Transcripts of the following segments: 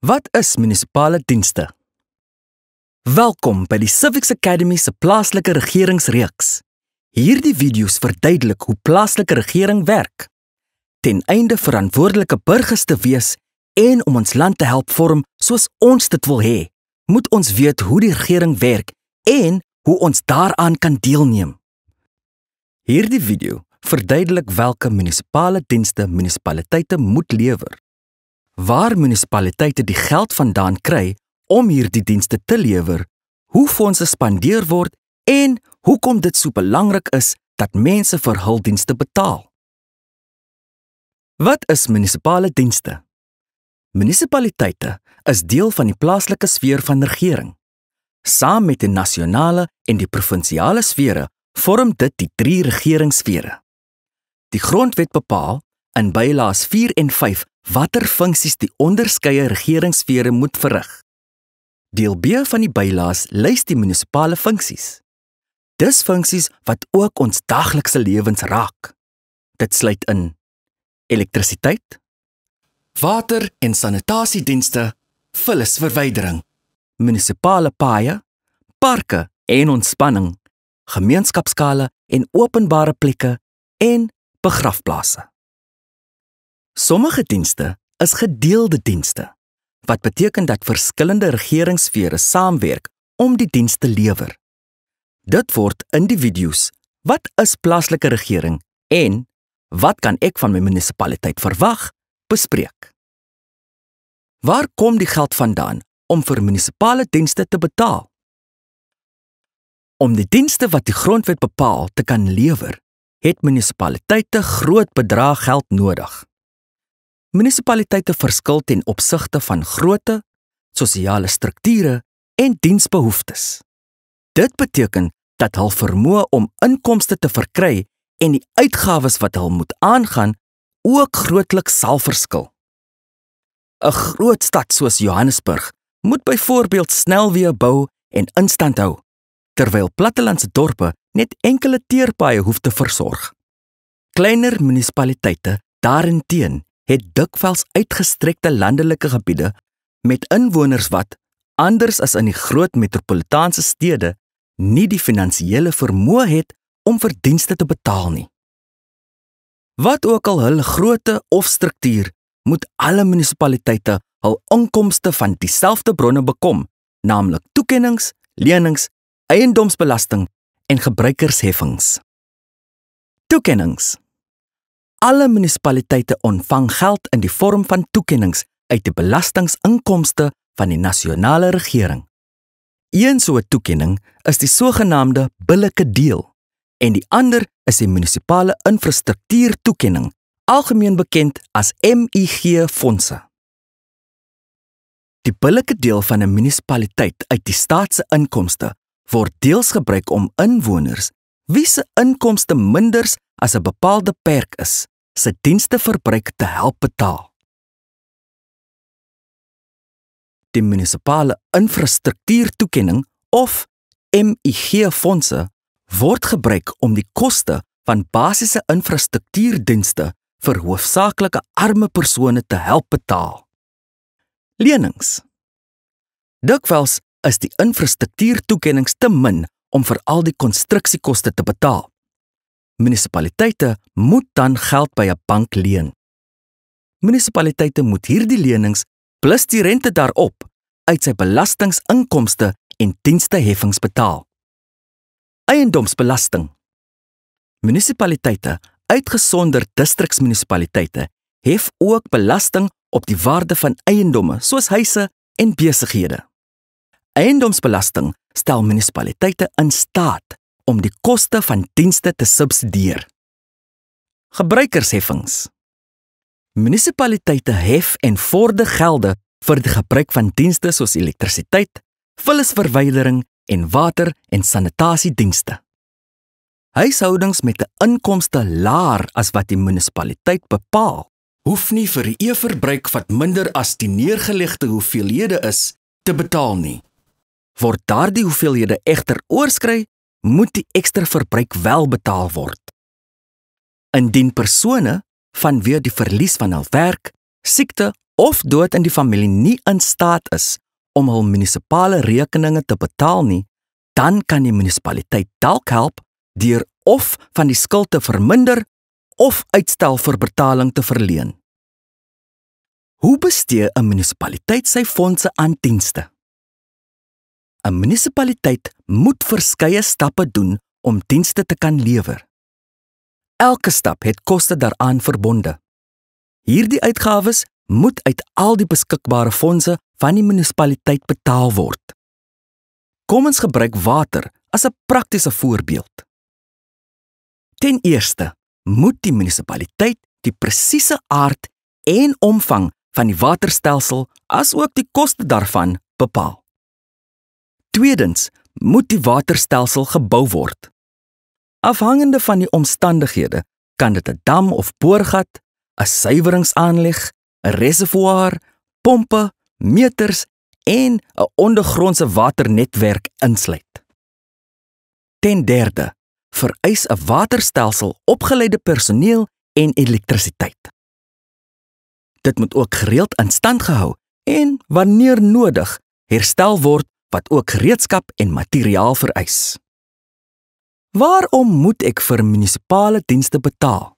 Wat is munisipale dienste? Welkom by die Civics Academy se plaaslike regeringsreeks. Hierdie video's verduidelik hoe plaaslike regering werk, ten einde verantwoordelike burgers te wees en om ons land te help vorm soos ons dit wil hê. Moet ons weet hoe die regering werk en hoe ons daaraan kan deelneem. Hierdie video verduidelik welke munisipale dienste munisipaliteite moet lewer, waar munisipaliteite die geld vandaan kry om hierdie dienste te lewer, hoe fondse spandeer word en hoekom dit so belangrik is dat mense vir hul dienste betaal. Wat is munisipale dienste? Munisipaliteite is deel van die plaaslike sfeer van regering. Saam met die nasionale en die provinsiale sfere vorm dit die 3 regeringssfere. Die grondwet bepaal in bylaes 4 en 5 watter funksies die onderskeie regeringssfere moet verrig. Deel B van die bylaes lys die munisipale funksies. Dis funksies wat ook ons daglikse lewens raak. Dit sluit in elektrisiteit, water- en sanitasiedienste, vullisverwydering, munisipale paaie, parke en ontspanning, gemeenskapskale en openbare plekke en begrafplase. Sommige dienste is gedeelde dienste, wat beteken dat verskillende regeringssfere saamwerk om die diens te lewer. Dit word in die video's Wat is plaaslike regering en Wat kan ek van my munisipaliteit verwag bespreek. Waar kom die geld vandaan om vir munisipale dienste te betaal? Om die dienste wat die grondwet bepaal te kan lewer, het munisipaliteite groot bedrag geld nodig. Munisipaliteite verskil ten opsigte van grootte, sosiale strukture en diensbehoeftes. Dit beteken dat hul vermoë om inkomste te verkry en die uitgawes wat hul moet aangaan ook grootliks sal verskil. 'n Groot stad soos Johannesburg moet byvoorbeeld snelweë bou en instand hou, terwyl plattelandse dorpe net enkele teerpaaie hoef te versorg. Kleiner munisipaliteite daarenteen het dikwels uitgestrekte landelike gebiede met inwoners wat, anders as in die groot metropolitaanse stede, nie die finansiële vermoë het om vir dienste te betaal nie. Wat ook al hulle grootte of struktuur, moet alle munisipaliteite hul inkomste van dieselfde bronne bekom, naamlik toekennings, lenings, eiendomsbelasting en gebruikersheffings. Toekennings. Alle munisipaliteite ontvang geld in die vorm van toekennings uit die belastinginkomste van die nasionale regering. Een so 'n toekenning is die sogenaamde billike deel en die ander is die munisipale infrastruktuurtoekenning, algemeen bekend as MIG-fondse. Die billike deel van 'n munisipaliteit uit die staat se inkomste word deels gebruik om inwoners wie se inkomste minders as 'n bepaalde perk is, se diensteverbruik te help betaal. Die munisipale infrastruktuurtoekenning of MIG-fondse word gebruik om die koste van basiese infrastruktuurdienste vir hoofsaaklike arme persone te help betaal. Lenings. Dikwels is die infrastruktuurtoekennings te min om vir al die konstruksiekoste te betaal. Munisipaliteite moet dan geld by 'n bank leen. Munisipaliteite moet hierdie lenings plus die rente daarop uit sy belastinginkomste en diensteheffings betaal. Eiendomsbelasting. Munisipaliteite, uitgesonderd distriksmunisipaliteite, hef ook belasting op die waarde van eiendomme soos huise en besighede. Eiendomsbelasting stel munisipaliteite in staat om die koste van dienste te subsidieer. Gebruikersheffings. Munisipaliteite hef en vorder gelde vir die gebruik van dienste soos elektrisiteit, vullisverwydering en water- en sanitasiedienste. Huishoudings met 'n inkomste laer as wat die munisipaliteit bepaal, hoef nie vir die e-verbruik wat minder as die neergelegde hoeveelhede is, te betaal nie. Word daardie hoeveelhede egter oorskry, moet die ekstra verbruik wel betaal word. Indien persone vanweë die verlies van hul werk, siekte of dood in die familie nie in staat is om hul munisipale rekeninge te betaal nie, dan kan die munisipaliteit dalk help deur of van die skuld te verminder of uitstel vir betaling te verleen. Hoe bestee 'n munisipaliteit sy fondse aan dienste? 'n Munisipaliteit moet verskeie stappe doen om dienste te kan lewer. Elke stap het koste daaraan verbonde. Hierdie uitgawes moet uit al die beskikbare fondse van die munisipaliteit betaal word. Kom ons gebruik water as 'n praktiese voorbeeld. Ten eerste moet die munisipaliteit die presiese aard en omvang van die waterstelsel asook die koste daarvan bepaal. Tweedens moet die waterstelsel gebou word. Afhangende van die omstandighede kan dit 'n dam of boorgat, 'n suiweringsaanleg, 'n reservoir, pompe, meters en 'n ondergrondse waternetwerk insluit. Ten derde, vereis 'n waterstelsel opgeleide personeel en elektrisiteit. Dit moet ook gereeld in stand gehou en, wanneer nodig, herstel word wat ook gereedskap en materiaal vereis. Waarom moet ek vir munisipale dienste betaal?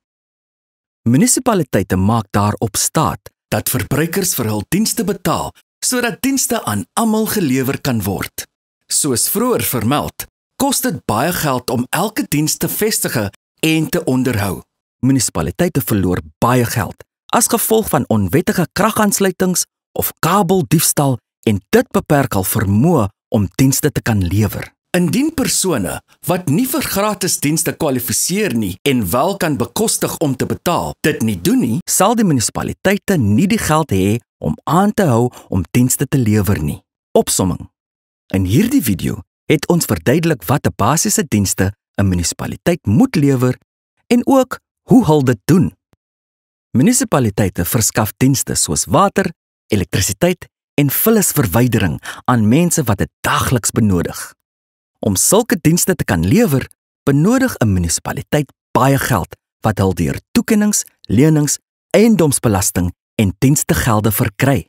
Munisipaliteite maak daarop staat dat verbruikers vir hul dienste betaal sodat dienste aan almal gelewer kan word. Soos vroeër vermeld, kos dit baie geld om elke diens te vestig en te onderhou. Munisipaliteite verloor baie geld as gevolg van onwettige kragaansluitings of kabeldiefstal en dit beperk hul vermoë om dienste te kan lewer. Indien persone wat nie vir gratis dienste kwalifiseer nie en wel kan bekostig om te betaal, dit nie doen nie, sal die munisipaliteite nie die geld hê om aan te hou om dienste te lewer nie. Opsomming. In hierdie video het ons verduidelik wat 'n basiese dienste 'n munisipaliteit moet lewer en ook hoe hulle dit doen. Munisipaliteite verskaf dienste soos water, elektrisiteit en vullisverwydering aan mense wat dit dagliks benodig. Om sulke dienste te kan lewer, benodig 'n munisipaliteit baie geld wat hulle deur toekennings, lenings, eiendomsbelasting en dienstegelde verkry.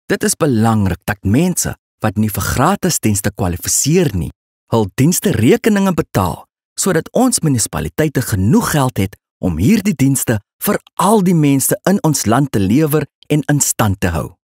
Dit is belangrik dat mense wat nie vir gratis dienste kwalifiseer nie, hul dienste rekeninge betaal sodat ons munisipaliteite genoeg geld het om hierdie dienste vir al die mense in ons land te lewer en in stand te hou.